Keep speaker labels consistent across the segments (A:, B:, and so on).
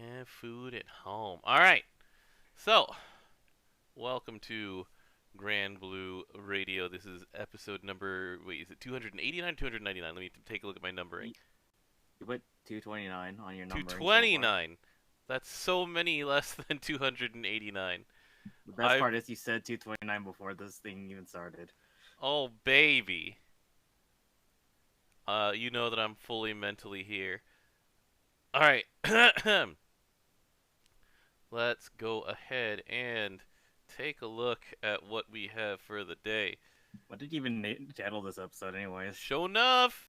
A: Have food at home. All right. So, welcome to Granblue Radio. This is episode number. Wait, is it 289 or 299? Let me take a look at my numbering.
B: You you put 229 on your numbering so far.
A: 229. That's so many less than 289.
B: The best
A: I.
B: part is you said 229 before this thing even started.
A: Oh, baby. You know that I'm fully mentally here. All right. Let's go ahead and take a look at what we have for the day.
B: What did you even title this episode, anyways?
A: Show enough.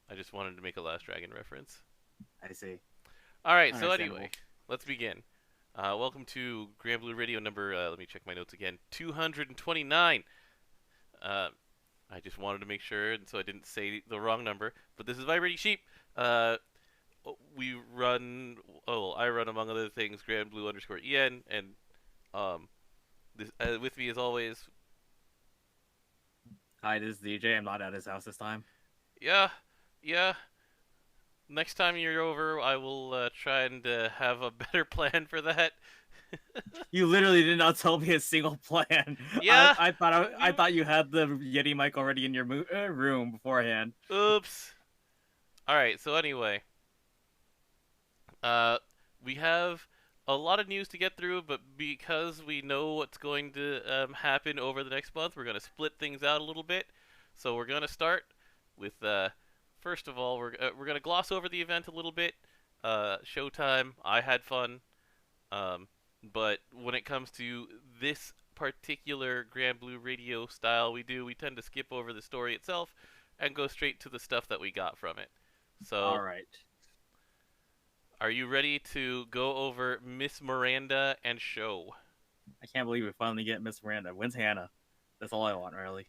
A: I just wanted to make a Last Dragon reference.
B: I see.
A: All right, so
B: Understandable.
A: anyway, let's begin. Welcome to Granblue Radio number, let me check my notes again, 229. I just wanted to make sure, and so I didn't say the wrong number, but this is Vibrating Sheep. We run, I run, among other things, Granblue_EN, and this, with me as always,
B: Hi, this is DJ. I'm not at his house this time.
A: yeah, next time you're over, I will try and have a better plan for that.
B: You literally did not tell me a single plan.
A: Yeah.
B: I thought you had the Yeti mic already in your room beforehand.
A: Oops. All right. So anyway, we have a lot of news to get through, but because we know what's going to happen over the next month, we're going to split things out a little bit. So we're going to start with first of all, we're going to gloss over the event a little bit. Showtime. I had fun. But when it comes to this particular Granblue Radio style we tend to skip over the story itself and go straight to the stuff that we got from it. So,
B: All right.
A: are you ready to go over Miss Miranda and show?
B: I can't believe we finally get Miss Miranda. When's Hannah? That's all I want, really.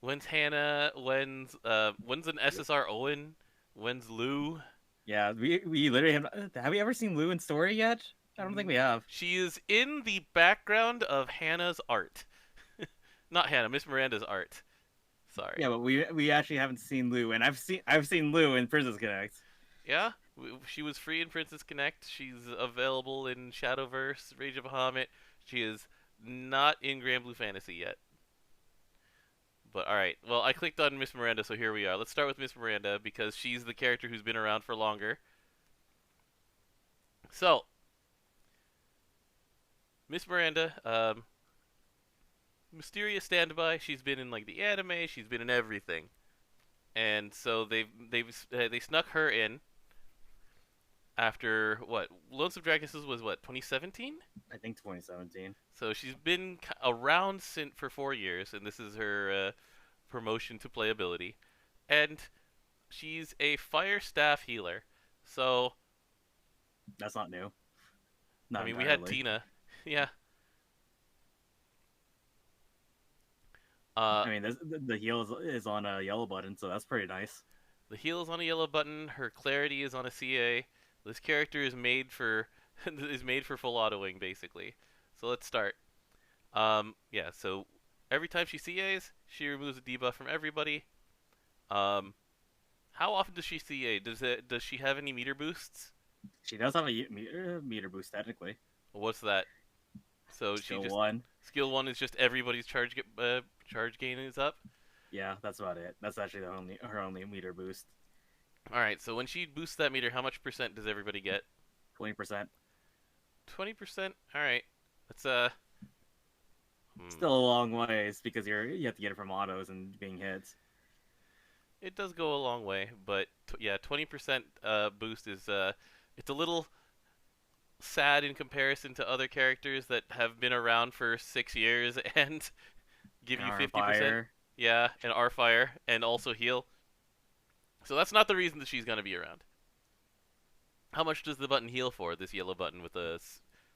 A: When's Hannah? When's an SSR Owen? When's Lou?
B: Yeah, we literally have we ever seen Lou in story yet? I don't think we have.
A: She is in the background of Hannah's art. Not Hannah, Miss Miranda's art. Sorry.
B: Yeah, but we actually haven't seen Lou, and I've seen Lou in Princess Connect.
A: Yeah, she was free in Princess Connect. She's available in Shadowverse, Rage of Bahamut. She is not in Granblue Fantasy yet. But alright, well, I clicked on Miss Miranda, so here we are. Let's start with Miss Miranda, because she's the character who's been around for longer. So, Miss Miranda, mysterious standby. She's been in like the anime. She's been in everything, and so they snuck her in after what? Lonesome Dragoness was what, 2017?
B: I think 2017.
A: So she's been around for 4 years, and this is her promotion to playability, and she's a fire staff healer. So
B: That's not new.
A: I
B: Not
A: mean, we had
B: entirely.
A: Tina, yeah.
B: I mean, the heal is on a yellow button, so that's pretty nice.
A: The heal is on a yellow button. Her clarity is on a CA. This character is made for is made for full autoing basically. So let's start. Yeah. So every time she CAs, she removes a debuff from everybody. Um, how often does she CA? Does she have any meter boosts?
B: She does have a meter boost technically.
A: What's that? So
B: Skill
A: she just
B: one.
A: skill one is just everybody's charge gain is up.
B: Yeah, that's about it. That's actually her only meter boost.
A: All right. So when she boosts that meter, how much percent does everybody get?
B: 20%.
A: 20%. All right. That's
B: Still a long ways because you have to get it from autos and being hit.
A: It does go a long way, but yeah, 20% boost is it's a little sad in comparison to other characters that have been around for 6 years and give you 50%.
B: Fire.
A: Yeah, and R fire and also heal. So that's not the reason that she's gonna be around. How much does the button heal for? This yellow button with a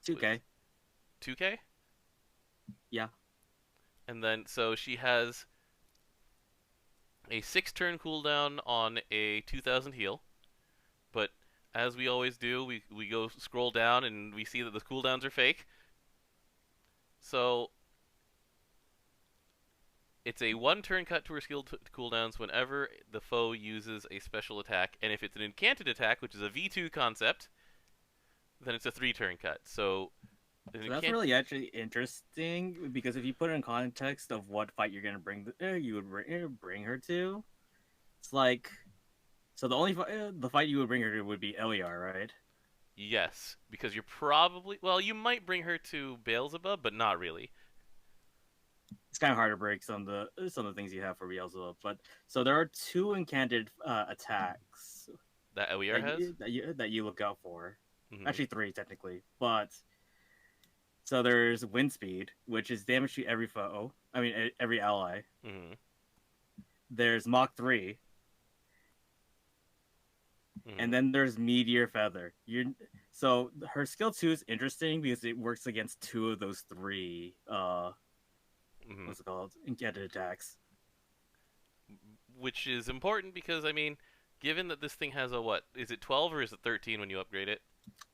B: 2K.
A: 2K?
B: Yeah.
A: And then so she has a 6-turn cooldown on a 2000 heal, but as we always do, we go scroll down and we see that the cooldowns are fake. So It's a one turn cut to her skill cooldowns whenever the foe uses a special attack, and if it's an incanted attack, which is a V2 concept, then it's a 3 turn cut. So an
B: So that's
A: incant.
B: really actually interesting because if you put it in context of what fight you're gonna you would bring her to, it's like so the fight you would bring her to would be Eliar, right?
A: Yes, because you're probably you might bring her to Beelzebub, but not really.
B: It's kind of hard to break some of the things you have for Beelzebub, but so there are two incanted attacks
A: That Eliar has.
B: that you look out for.
A: Mm-hmm.
B: Actually, three technically, but so there's Wind Speed, which is damage to every foe. I mean, every ally.
A: Mm-hmm.
B: There's Mach 3,
A: Mm-hmm.
B: and then there's Meteor Feather. So her skill 2 is interesting because it works against two of those three
A: Mm-hmm.
B: what's it called? Incanted attacks.
A: Which is important because given that this thing has a what is it 12 or is it 13 when you upgrade it?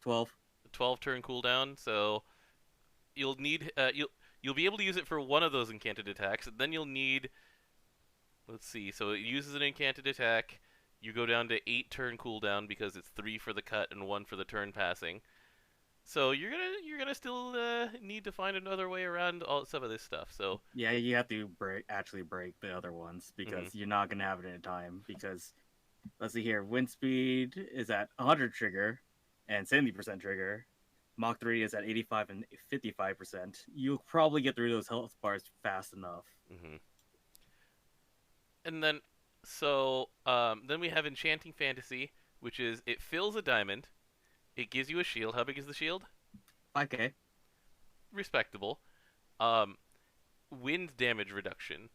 B: 12.
A: A 12 turn cooldown, so you'll need you'll be able to use it for one of those incanted attacks. And then you'll need let's see, so it uses an incanted attack. You go down to 8 turn cooldown because it's 3 for the cut and 1 for the turn passing. So you're gonna still need to find another way around all some of this stuff. So
B: Yeah, you have to actually break the other ones
A: mm-hmm.
B: because you're not going to have it in time. Because, let's see here, Wind Speed is at 100 trigger and 70% trigger. Mach 3 is at 85 and 55%. You'll probably get through those health bars fast enough.
A: Mm-hmm. And then then we have Enchanting Fantasy, which is it fills a diamond, it gives you a shield. How big is the shield?
B: 5k.
A: Respectable. Wind damage reduction,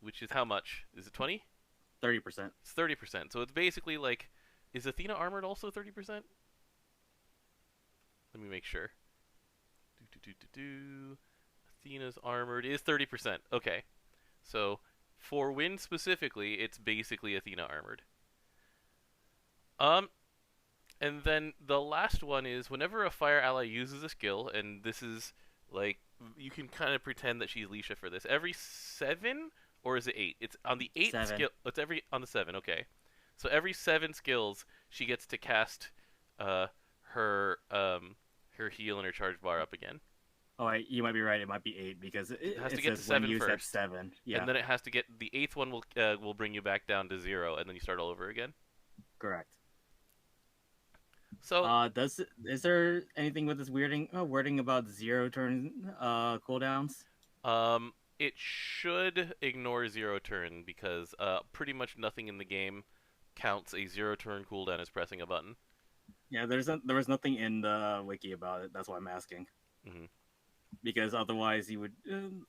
A: which is how much? Is it 20?
B: 30%.
A: It's 30%. So it's basically like, is Athena armored also 30%? Let me make sure. Athena's armored is 30%. Okay, so for wind specifically, it's basically Athena armored. Um, and then the last one is whenever a fire ally uses a skill, and this is like you can kind of pretend that she's Leisha for this. Every 7 or is it 8? It's on the 8th
B: 7.
A: skill. It's every on the 7. Okay, so every 7 skills she gets to cast uh her her heal and her charge bar up again.
B: Oh, you might be right. It might be 8 because
A: It has to
B: it
A: get to
B: says when
A: 7
B: used at
A: first,
B: 7.
A: and
B: Yeah,
A: then it has to get the 8th one will bring you back down to 0, and then you start all over again.
B: correct.
A: So
B: Is there anything with this wording about 0 turn cooldowns?
A: it should ignore 0 turn because pretty much nothing in the game counts a 0 turn cooldown as pressing a button.
B: Yeah, there was nothing in the wiki about it. That's why I'm asking.
A: Mm-hmm.
B: Because otherwise, you would,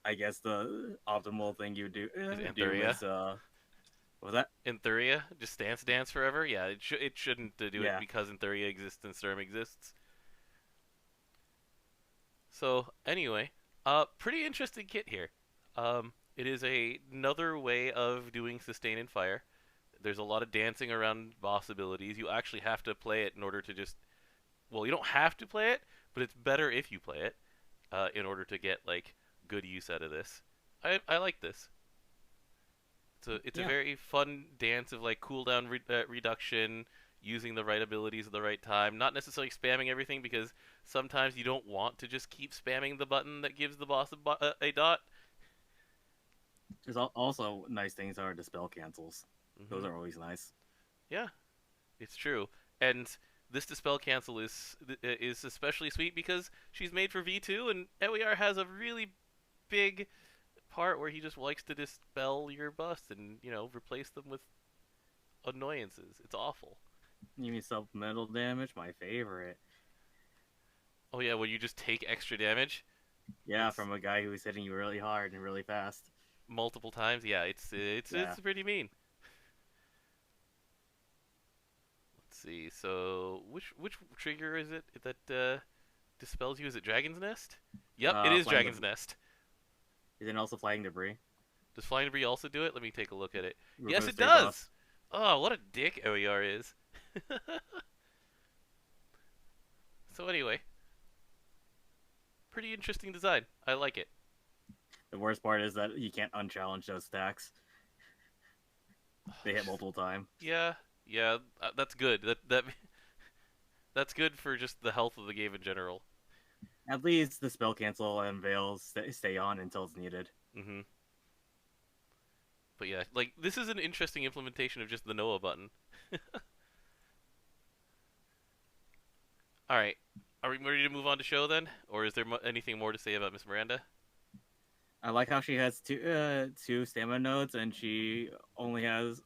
B: I guess, the optimal thing you would
A: Is
B: do
A: Antheria?
B: is what was that?
A: Antheria just dance forever. Yeah, it shouldn't do it
B: Yeah,
A: because Antheria exists and Sturm exists. So anyway, pretty interesting kit here. It is another way of doing sustain and fire. There's a lot of dancing around boss abilities. You actually have to play it in order to just you don't have to play it, but it's better if you play it in order to get like good use out of this. I like this. It's a
B: yeah.
A: very fun dance of like cooldown reduction, using the right abilities at the right time, not necessarily spamming everything because sometimes you don't want to just keep spamming the button that gives the boss a dot.
B: There's also nice things are the spell cancels. Those
A: Hmm.
B: are always nice.
A: Yeah, it's true. And this dispel cancel is especially sweet because she's made for V2, and Ewiar has a really big part where he just likes to dispel your busts and replace them with annoyances. It's awful.
B: You mean supplemental damage? My favorite.
A: Oh yeah, when you just take extra damage,
B: Yeah,
A: it's
B: from a guy who's hitting you really hard and really fast.
A: multiple times. Yeah,
B: Yeah,
A: it's pretty mean. Let's see. So which trigger is it that dispels you? Is it Dragon's Nest? Yep, it is
B: flying
A: Dragon's
B: debris.
A: Nest.
B: Is it also flying debris?
A: Does Flying Debris also do it? Let me take a look at it. Yes,
B: Removes
A: it
B: 3 buffs.
A: does. Oh, what a dick OER is. So anyway, pretty interesting design. I like it.
B: The worst part is that he can't unchallenge those stacks. They hit multiple times.
A: Yeah, yeah, that's good. That's good for just the health of the game in general.
B: At least the spell cancel and veils stay on until it's needed.
A: Hmm. But yeah, like this is an interesting implementation of just the Noah button. All right, are we ready to move on to show then, or is there anything more to say about Miss Miranda?
B: I like how she has two stamina nodes and she only has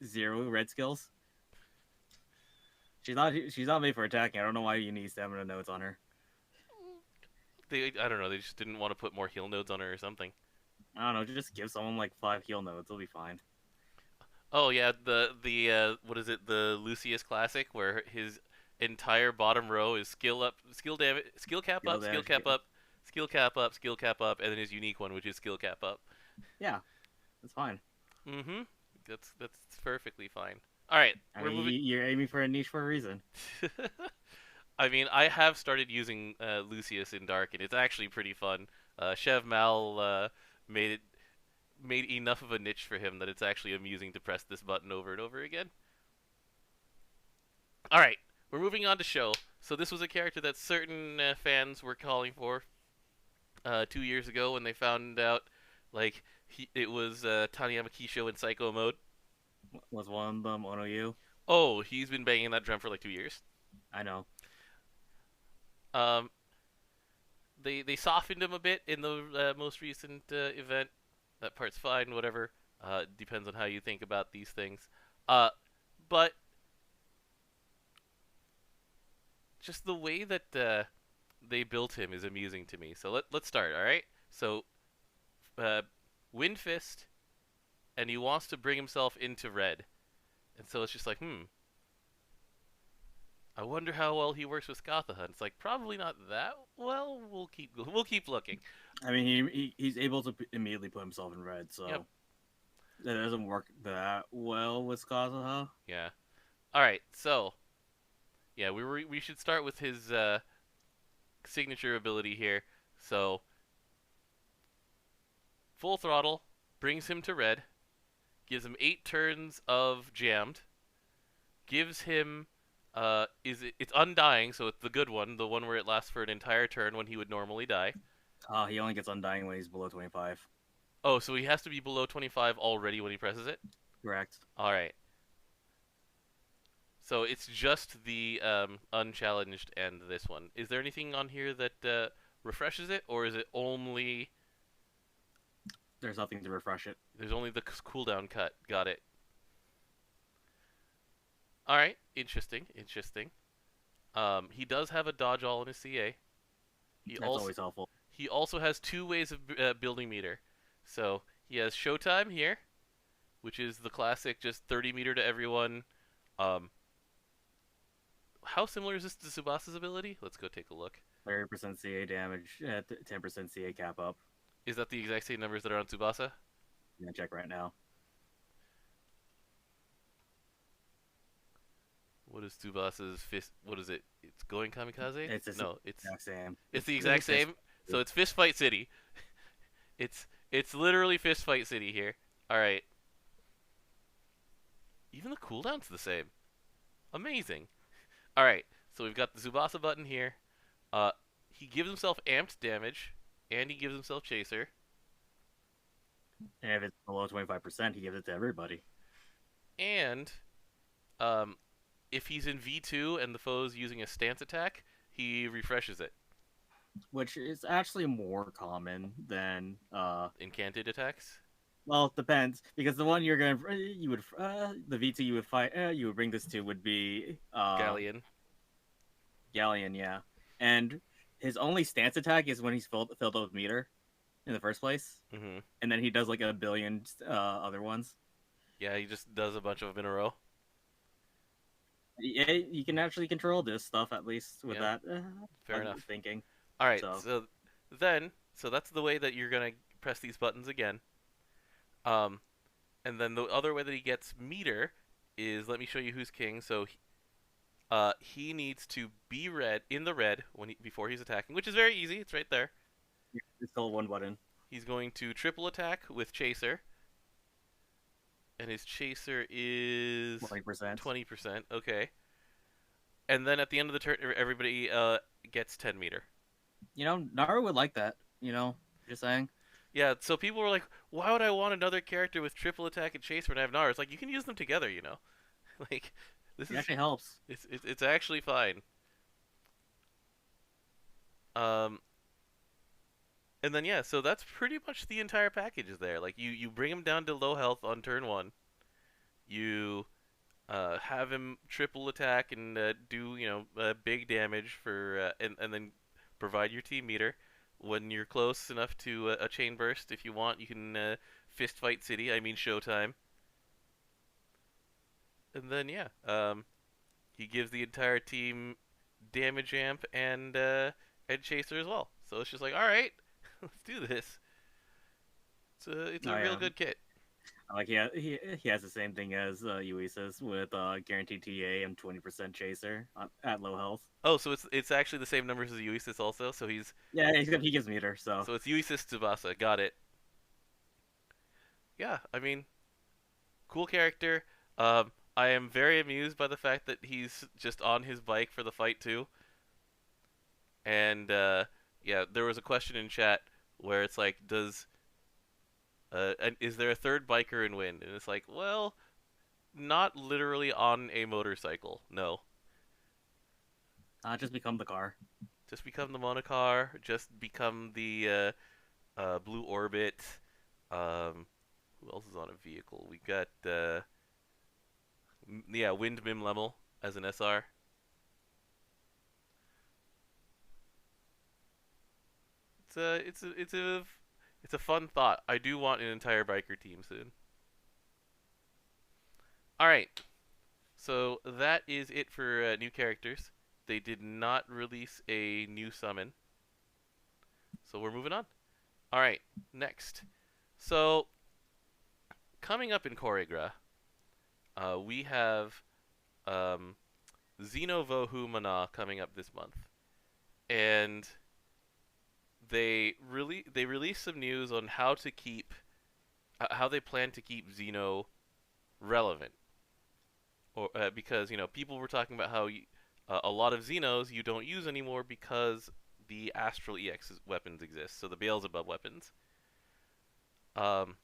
B: 0 red skills. She's not made for attacking. I don't know why you need stamina nodes on her.
A: I don't know. They just didn't want to put more heal nodes on her or something.
B: I don't know. Just give someone like 5 heal nodes. They'll be fine.
A: Oh yeah, the what is it? The Lucius Classic, where his entire bottom row is skill up, skill damage, skill cap
B: Skill
A: up, skill
B: damage.
A: cap up, skill cap up, skill cap up, and then his unique one, which is skill cap up.
B: Yeah, that's fine.
A: Mm-hmm. That's perfectly fine. All right,
B: I
A: we're
B: mean,
A: moving.
B: you're aiming for a niche for a reason.
A: I mean, I have started using Lucius in Dark, and it's actually pretty fun. Chev Mal made it made enough of a niche for him that it's actually amusing to press this button over and over again. All right, we're moving on to show. So this was a character that certain fans were calling for 2 years ago when they found out, like it was Taniyama Kisho in Psycho mode.
B: Was one of them Ono you?
A: Oh, he's been banging that drum for like 2 years.
B: I know.
A: Um, they softened him a bit in the most recent event. That part's fine, whatever. Depends on how you think about these things. Uh, but just the way that they built him is amusing to me. So let's start. All right. So uh, Wind Fist, and he wants to bring himself into red, and so it's just like, I wonder how well he works with Skatha. It's like probably not that well. We'll keep looking.
B: I mean, he's able to immediately put himself in red,
A: Yep.
B: so that doesn't work that well with Kazuha.
A: Yeah. All right. So yeah, we should start with his signature ability here. So full throttle brings him to red, gives him 8 turns of jammed, gives him it's undying, so it's the good one, the one where it lasts for an entire turn when he would normally die.
B: He only gets undying when he's below 25.
A: Oh, so he has to be below 25 already when he presses it?
B: Correct.
A: All right. So it's just the unchallenged and this one. Is there anything on here that refreshes it, or is it only...
B: There's nothing to refresh it.
A: There's only the cooldown cut. Got it. All right. Interesting. Interesting. He does have a dodge all in his CA.
B: That's always helpful.
A: He also has 2 ways of building meter. So he has Showtime here, which is the classic just 30 meter to everyone. How similar is this to Tsubasa's ability? Let's go take a look.
B: 30% CA damage, 10% CA cap up.
A: Is that the exact same numbers that are on Tsubasa?
B: I'm gonna check right now.
A: What is Tsubasa's fist? What is it? It's going kamikaze?
B: It's the
A: No, it's
B: exact same.
A: it's the exact same. So it's Fist Fight City. It's literally Fist Fight City here. All right. Even the cooldown's the same. Amazing. All right. So we've got the Tsubasa button here. He gives himself amped damage, and he gives himself chaser.
B: And if it's below 25%, he gives it to everybody.
A: And if he's in V2 and the foe's using a stance attack, he refreshes it.
B: Which is actually more common than
A: Incanted attacks?
B: well, it depends because the one the V2 you would fight you would bring this to would be
A: Galleon.
B: Galleon, yeah. And his only stance attack is when he's filled up with meter in the first place.
A: Mm-hmm.
B: And then he does like a billion other ones.
A: Yeah, he just does a bunch of them in a row.
B: Yeah, you can actually control this stuff at least with
A: Yeah.
B: that.
A: Fair enough.
B: Thinking.
A: All right, so that's the way that you're gonna press these buttons again. And then the other way that he gets meter is, let me show you who's king. So he needs to be before he's attacking, which is very easy. It's right there.
B: It's still one button.
A: He's going to triple attack with Chaser, and his Chaser is
B: 20%.
A: 20%. Okay. And then at the end of the turn, everybody gets 10 meter.
B: Naru would like that. Just saying.
A: Yeah, so people were like, why would I want another character with triple attack and Chaser when I have Naru? It's like, you can use them together, you know? Like, this
B: It
A: is.
B: actually helps.
A: It's actually fine. Um, and then, yeah, so that's pretty much the entire package is there. Like, you bring him down to low health on turn one. You have him triple attack and do big damage and then provide your team meter. When you're close enough to a chain burst, if you want, you can fist fight city. I mean showtime. And then he gives the entire team damage amp and chaser as well. So it's just like, all right, let's do this. It's
B: Oh
A: a real
B: yeah,
A: good kit.
B: like he has the same thing as Uisa's with guaranteed TA and 20% chaser at low health.
A: Oh, so it's actually the same numbers as Uisis also. So
B: Yeah, he gives meter. So
A: it's Uisis Tsubasa. Got it. Yeah, I mean, cool character. I am very amused by the fact that he's just on his bike for the fight too. And yeah, there was a question in chat where it's like, is there a third biker in Wind? And it's like, well, not literally on a motorcycle. No,
B: just become the car.
A: just become the monocar. Just become the Blue Orbit. Who else is on a vehicle? We got Wind Mim Lemel as an SR. It's a fun thought. I do want an entire biker team soon. All right, so that is it for new characters. They did not release a new summon, so we're moving on. All right, next. So coming up in Koregra, we have um, Xenovohu Mana coming up this month, and they released some news on how they plan to keep Xeno relevant, or because people were talking about how a lot of Xenos you don't use anymore because the Astral EX weapons exist, so the Beelzebub weapons. Um,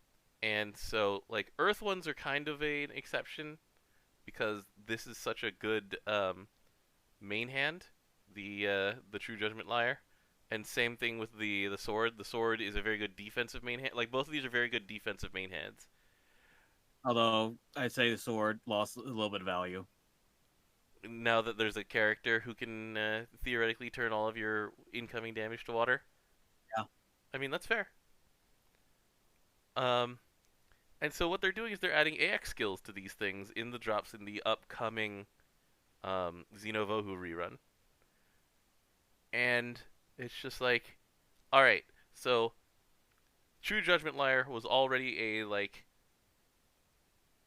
A: and so like Earth ones are kind of an exception because this is such a good main hand, the True Judgment Liar. And same thing with the sword. The sword is a very good defensive main hand. Like both of these are very good defensive main hands.
B: Although I'd say the sword lost a little bit of value.
A: Now that there's a character who can theoretically turn all of your incoming damage to water.
B: Yeah.
A: I mean that's fair. Um, and so what they're doing is they're adding AX skills to these things in the drops in the upcoming Xenovohu rerun. And it's just like, all right, so True Judgment Liar was already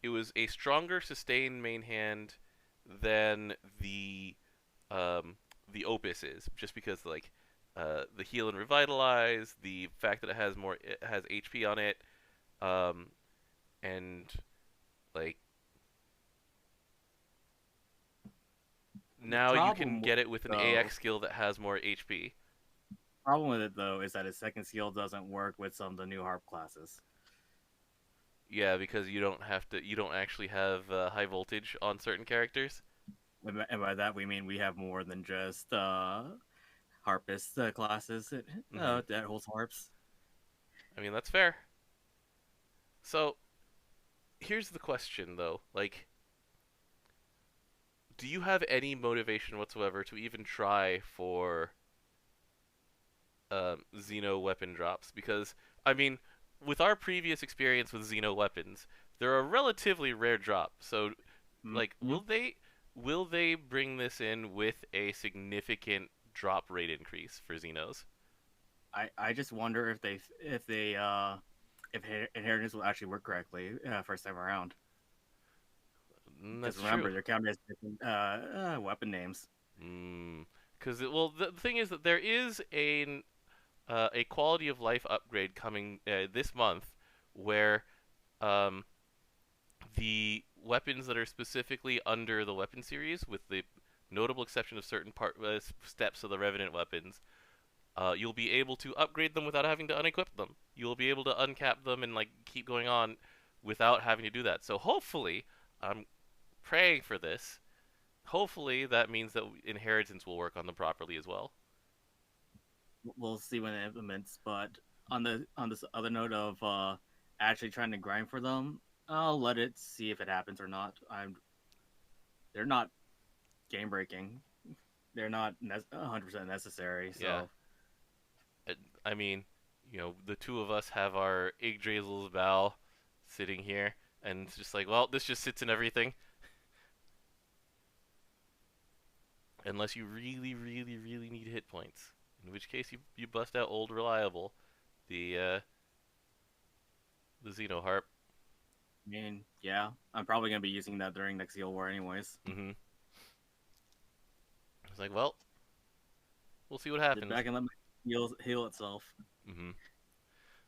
A: it was a stronger sustained main hand than the Opus is, just because the heal and revitalize, the fact that it has HP on it, um, and like
B: The
A: now you can
B: problem with
A: get it with an
B: though,
A: AX skill that has more HP.
B: problem with it though is that his second skill doesn't work with some of the new harp classes.
A: Yeah, because you don't actually have high voltage on certain characters.
B: And by that we mean we have more than just harpist classes
A: Hmm.
B: that holds harps.
A: I mean that's fair. So here's the question though, like, do you have any motivation whatsoever to even try for Xeno weapon drops? Because I mean, with our previous experience with Xeno weapons, they're a relatively rare drop. So, like,
B: Mm-hmm.
A: will they bring this in with a significant drop rate increase for Xenos?
B: I just wonder if inheritance will actually work correctly first time around. Because
A: That's true.
B: remember, their counter has different weapon names.
A: Because well, the thing is that there is a quality of life upgrade coming this month, where um, the weapons that are specifically under the weapon series, with the notable exception of certain steps of the Revenant weapons, you'll be able to upgrade them without having to unequip them. You'll be able to uncap them and like keep going on without having to do that. So hopefully, I'm praying for this. Hopefully, that means that inheritance will work on them properly as well.
B: We'll see when it implements. But on this other note of actually trying to grind for them, I'll let it see if it happens or not. I'm They're not game breaking. They're not 100% necessary.
A: Yeah,
B: So
A: I mean, the two of us have our Yggdrasil's Vow sitting here, and it's just like, well, this just sits in everything. Unless you really, really, really need hit points. In which case, you bust out Old Reliable, the the Xenoharp.
B: I mean, yeah, I'm probably gonna be using that during next Guild War anyways.
A: Mm-hmm. It's like, well, we'll see what
B: Sit
A: happens.
B: back and let my heal itself.
A: Mm-hmm.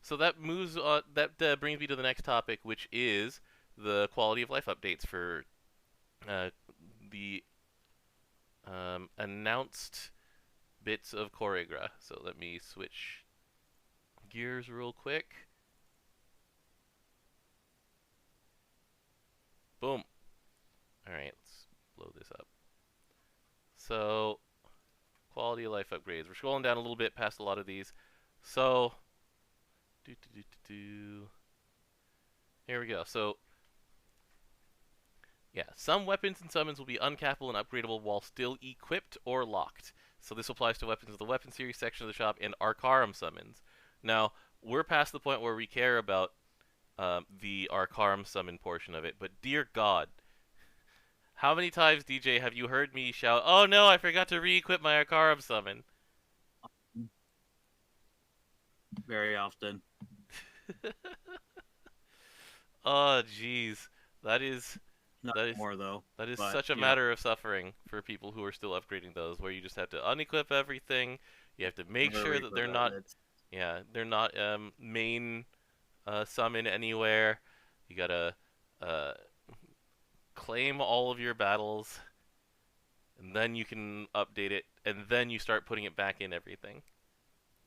A: So that moves. That brings me to the next topic, which is the quality of life updates for uh, the announced bits of Koregra. So let me switch gears real quick. Boom. All right, let's blow this up. So quality of life upgrades. We're scrolling down a little bit past a lot of these. So do do do do do. Here we go. So yeah, some weapons and summons will be uncappable and upgradable while still equipped or locked. So this applies to weapons of the weapon series section of the shop and Arcarum summons. Now, we're past the point where we care about the Arcarum summon portion of it, but dear God, how many times, DJ, have you heard me shout, "Oh no, I forgot to re-equip my Arcarum summon"?
B: Very often.
A: Oh, jeez, that is
B: Not
A: that is
B: more though.
A: that is
B: But
A: such a matter of suffering for people who are still upgrading those, where you just have to unequip everything. You have to make
B: never
A: sure that
B: re-equip
A: they're
B: it.
A: not, yeah, they're not main summon anywhere. You gotta uh, claim all of your battles, and then you can update it, and then you start putting it back in everything.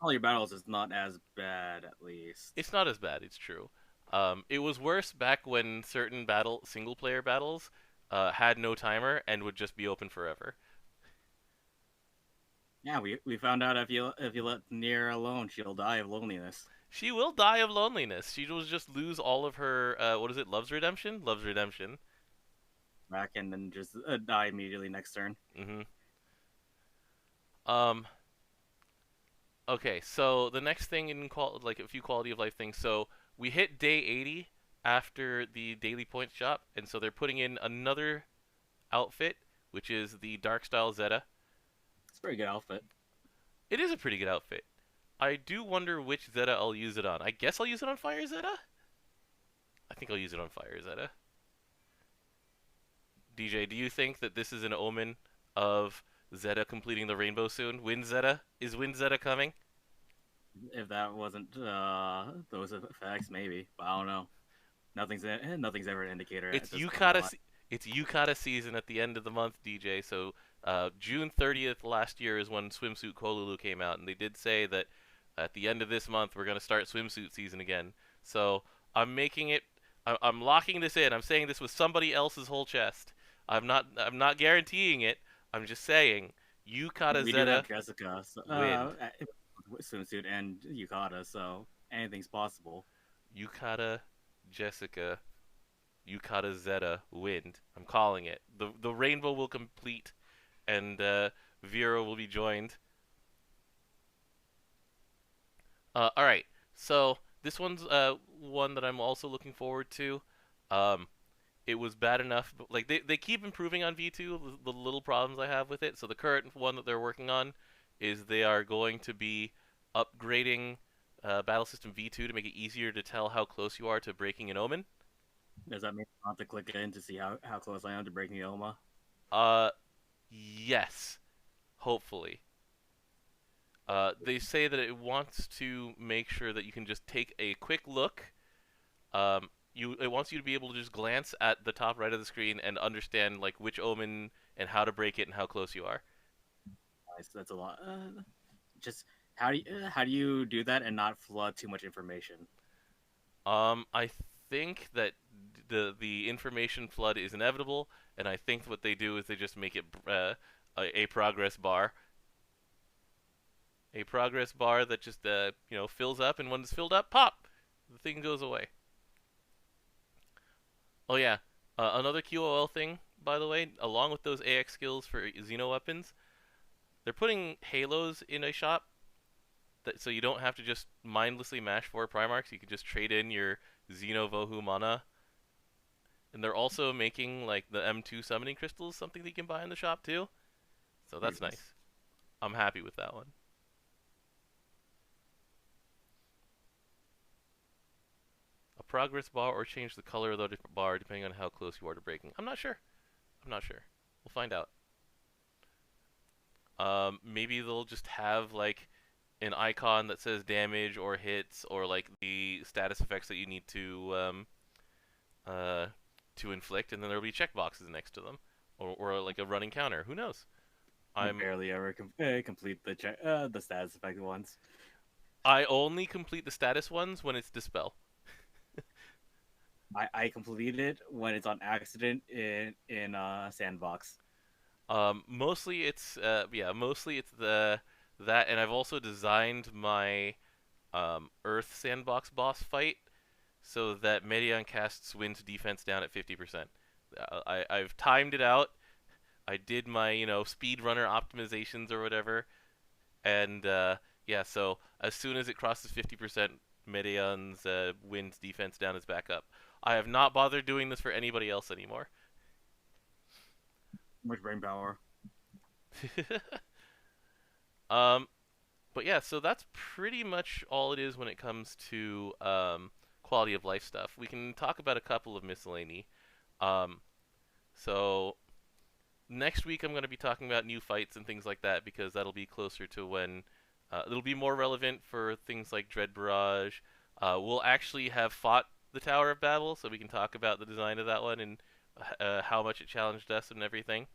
B: All your battles is not as bad, at least.
A: It's not as bad. It's true. It was worse back when certain single player battles had no timer and would just be open forever.
B: Yeah, we found out if you let Nier alone, she'll die of loneliness.
A: She will die of loneliness. She will just lose all of her what is it? Love's redemption. Love's redemption.
B: Back and then just die immediately next turn.
A: Mm-hmm. Um. Okay, so the next thing in like a few quality of life things. So we hit day 80 after the daily points shop, and so they're putting in another outfit, which is the Dark Style Zeta.
B: It's a pretty good outfit.
A: It is a pretty good outfit. I do wonder which Zeta I'll use it on. I guess I'll use it on Fire Zeta. I think I'll use it on Fire Zeta. DJ, do you think that this is an omen of Zeta completing the rainbow soon? Wind Zeta? Is Wind Zeta coming?
B: If that wasn't those effects, maybe. But I don't know. Nothing's ever an indicator
A: It's
B: at this point.
A: Yukata. It's Yukata season at the end of the month, DJ. So June 30th last year is when Swimsuit Kolulu came out, and they did say that at the end of this month we're gonna start swimsuit season again. So I'm making it. I'm locking this in. I'm saying this with somebody else's whole chest. I'm not guaranteeing it. I'm just saying Yukata
B: We do
A: Zeta
B: have Jessica, so,
A: wind.
B: swimsuit and Yukata, so anything's possible.
A: Yukata Jessica Yukata Zeta wind. I'm calling it. The rainbow will complete, and Vera will be joined. All right. So this one's one that I'm also looking forward to. Um, it was bad enough. Like they keep improving on V2. The little problems I have with it. So the current one that they're working on is they are going to be upgrading Battle System V2 to make it easier to tell how close you are to breaking an omen.
B: Does that mean I have to click in to see how close I am to breaking the Oma?
A: Uh, yes, hopefully. They say that it wants to make sure that you can just take a quick look. It wants you to be able to just glance at the top right of the screen and understand like which omen and how to break it and how close you are.
B: Nice. That's a lot. Just how do you do that and not flood too much information?
A: I think that the information flood is inevitable, and I think what they do is they just make it a progress bar, that just fills up, and when it's filled up, pop, the thing goes away. Oh yeah, another QOL thing, by the way, along with those AX skills for Xeno weapons, they're putting halos in a shop so you don't have to just mindlessly mash 4 Primarchs. You can just trade in your Xeno Vohu mana. And they're also making like the M2 summoning crystals something that you can buy in the shop too. So that's
B: Nice.
A: nice. I'm happy with that one. A progress bar or change the color of the bar depending on how close you are to breaking. I'm not sure. I'm not sure. We'll find out. Maybe they'll just have like an icon that says damage or hits or like the status effects that you need uh, to inflict, and then there'll be checkboxes next to them, or like a running counter. Who knows?
B: I
A: I'm
B: barely ever complete the status effect ones.
A: I only complete the status ones when it's dispel.
B: I complete it when it's on accident in sandbox.
A: Mostly it's the that, and I've also designed my Earth sandbox boss fight so that Medion casts Wind's defense down at 50%. I've timed it out. I did my speedrunner optimizations or whatever, and yeah, so as soon as it crosses 50%, Medion's Wind's defense down is back up. I have not bothered doing this for anybody else anymore.
B: Much brain power.
A: um, but yeah, so that's pretty much all it is when it comes to quality of life stuff. We can talk about a couple of miscellany. Um, so next week I'm going to be talking about new fights and things like that because that'll be closer to when it'll be more relevant for things like Dread Barrage. We'll actually have fought the Tower of Babel, so we can talk about the design of that one and how much it challenged us and everything.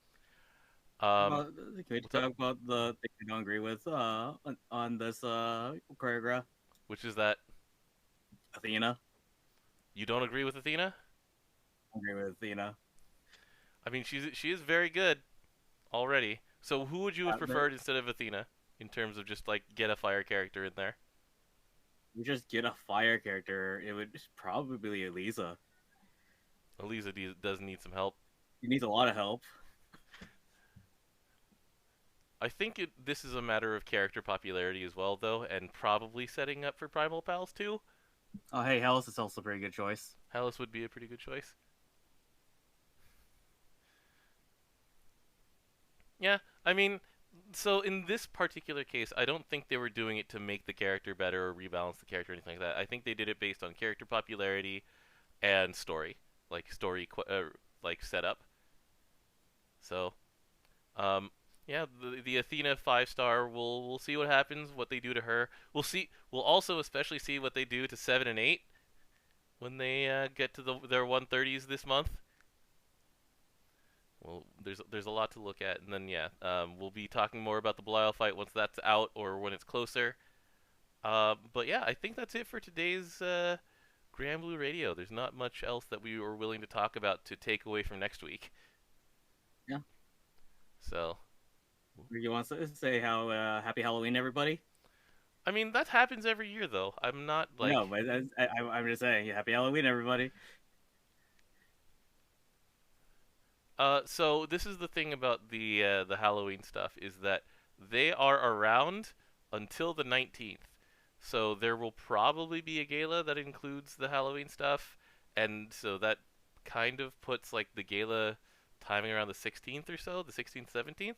A: Um,
B: About can we
A: what's up?
B: talk about the thing I don't agree with on this Koregra
A: Which is that
B: Athena?
A: you don't agree with Athena?
B: I agree with Athena.
A: I mean, she is very good already. So who would you have
B: The,
A: preferred instead of Athena in terms of just like get a fire character in there?
B: we just get a fire character. It would probably be Elisa.
A: Elisa does need some help.
B: He needs a lot of help.
A: I think this is a matter of character popularity as well, though, and probably setting up for Primal Pals too.
B: Oh, hey, Hellas is also a pretty good choice.
A: Hellas would be a pretty good choice. Yeah, I mean, so in this particular case, I don't think they were doing it to make the character better or rebalance the character or anything like that. I think they did it based on character popularity and story, like like setup. So, um, yeah, the Athena 5 star. We'll see what happens, what they do to her. We'll see. We'll also especially see what they do to 7 and 8 when they get to their 130s this month. Well, there's a lot to look at, and then yeah, we'll be talking more about the Belial fight once that's out or when it's closer. But yeah, I think that's it for today's Granblue Radio. There's not much else that we were willing to talk about to take away from next week.
B: Yeah.
A: So,
B: You want to say how happy Halloween, everybody?
A: I mean, that happens every year, though. I'm not
B: No,
A: like,
B: but I'm just saying, happy Halloween, everybody.
A: so this is the thing about the Halloween stuff is that they are around until the 19th. So there will probably be a gala that includes the Halloween stuff, and so that kind of puts like the gala timing around the 16th or so, the 16th, 17th.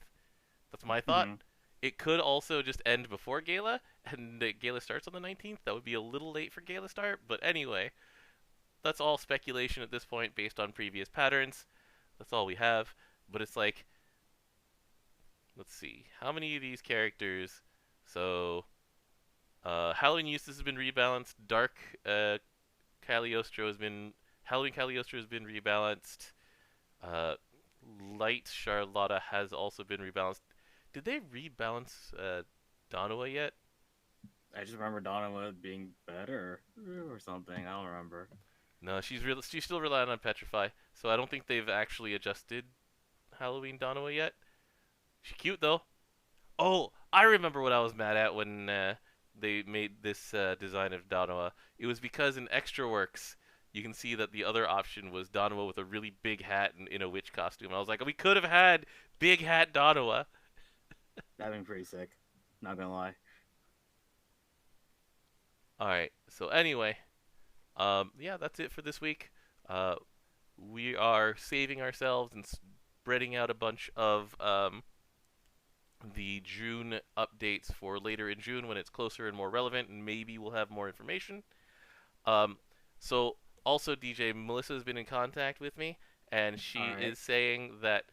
A: That's my thought.
B: Mm-hmm.
A: It could also just end before gala, and the gala starts on the 19th. That would be a little late for gala start, but anyway, that's all speculation at this point based on previous patterns. That's all we have. But it's like, let's see, how many of these characters So Halloween Eustace has been rebalanced. Dark Cagliostro has been Halloween Cagliostro has been rebalanced. Uh, Light Charlotta has also been rebalanced. Did they rebalance Donoa yet?
B: I just remember Donna being better or something. I don't remember.
A: No, she's still relying on Petrify, so I don't think they've actually adjusted Halloween Donoa yet. She's cute though. Oh, I remember what I was mad at when they made this design of Donoa. It was because in Extra Works, you can see that the other option was Donoa with a really big hat and in a witch costume. I was like, we could have had big hat Donoa.
B: That'd been pretty sick. Not gonna lie.
A: All right. So anyway, yeah, that's it for this week. Uh, we are saving ourselves and spreading out a bunch of the June updates for later in June when it's closer and more relevant, and maybe we'll have more information. Um, so also DJ Melissa has been in contact with me, and
B: All
A: she
B: right.
A: is saying that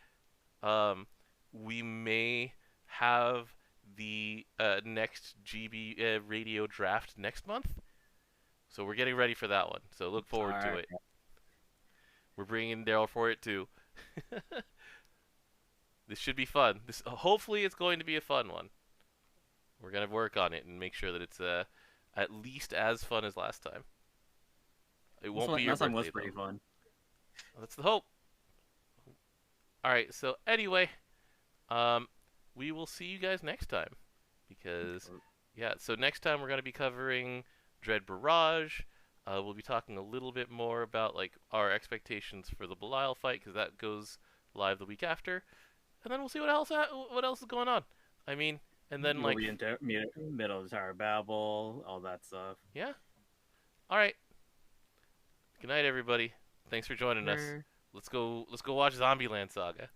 A: um, we may have the next GB radio draft next month. So we're getting ready for that one. So look
B: All
A: forward to
B: right.
A: it. We're bringing Daryl for it too. This should be fun. This hopefully it's going to be a fun one. We're gonna work on it and make sure that it's at least as fun as last time. It won't be your
B: Last time was
A: birthday
B: pretty
A: though.
B: fun.
A: That's the hope. All right. So anyway, um, we will see you guys next time because yeah. So next time we're gonna be covering Dread Barrage. We'll be talking a little bit more about like our expectations for the Belial fight because that goes live the week after, and then we'll see what else is going on. I mean, and then
B: We'll
A: like
B: be into middle of the Tower Babel, all that stuff.
A: yeah. All right. Good night, everybody. Thanks for joining us.
B: Sure.
A: Let's go. Let's go watch Zombieland Saga.